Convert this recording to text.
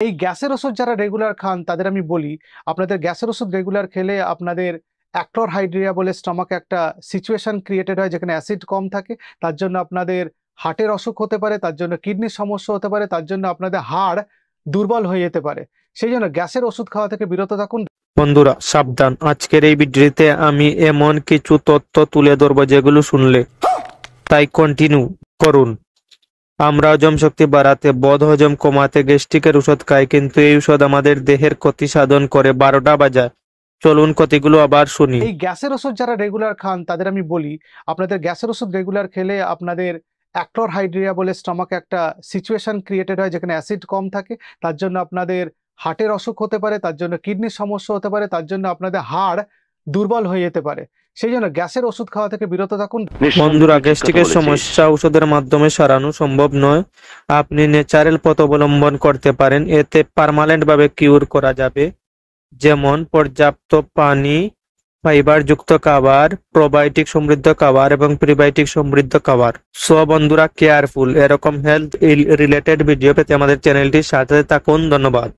এই গ্যাসের ওষুধ যারা রেগুলার খান তাদের আমি বলি, আপনাদের গ্যাসের ওষুধ রেগুলার খেলে আপনাদের অ্যাক্টোরহাইড্রিয়া বলে স্টমাকে একটা সিচুয়েশন ক্রিয়েটেড হয় যেখানে অ্যাসিড কম থাকে। তার জন্য আপনাদের হার্টের অসুখ হতে পারে, তার জন্য কিডনির সমস্যা হতে পারে, তার জন্য আপনাদের হাড় দুর্বল হয়ে যেতে পারে। সেই জন্য গ্যাসের ওষুধ খাওয়া থেকে বিরত থাকুন। বন্ধুরা সাবধান, আজকের এই ভিডিওতে আমি এমন কিছু তথ্য তুলে ধরবো যেগুলো শুনলে তাই কন্টিনিউ করুন। আমরা হজম শক্তি বাড়াতে, বদ হজম কমাতে গ্যাস্ট্রিকের ওষুধ খাই, কিন্তু এই ওষুধ আমাদের দেহের ক্ষতি সাধন করে 12টা বাজায়। চলুন ক্ষতিগুলো আবার শুনি। এই গ্যাসের ওষুধ যারা রেগুলার খান তাদের আমি বলি, আপনাদের গ্যাসের ওষুধ রেগুলার খেলে আপনাদের অ্যাক্টোরহাইড্রিয়া বলে স্টমাকে একটা সিচুয়েশন ক্রিয়েটেড হয় যেখানে অ্যাসিড কম থাকে। তার জন্য আপনাদের হার্টের অসুখ হতে পারে, তার জন্য কিডনির সমস্যা হতে পারে, তার জন্য আপনাদের হাড় দুর্বল হয়ে যেতে পারে। সেই জন্য গ্যাসের ওষুধ খাওয়া থেকে বিরত থাকুন। বন্ধুরা, গ্যাস্ট্রিকের সমস্যা ওষুধের মাধ্যমে সারানো সম্ভব নয়। আপনি ন্যাচারাল পথ অবলম্বন করতে পারেন, এতে পার্মানেন্ট ভাবে কিউর করা যাবে। যেমন পর্যাপ্ত পানি, ফাইবার যুক্ত খাবার, প্রোবায়োটিক সমৃদ্ধ খাবার এবং প্রিবায়োটিক সমৃদ্ধ খাবার। সো বন্ধুরা, কেয়ারফুল। এরকম হেলথ রিলেটেড ভিডিও পেতে আমাদের চ্যানেলটির সাথে থাকুন। ধন্যবাদ।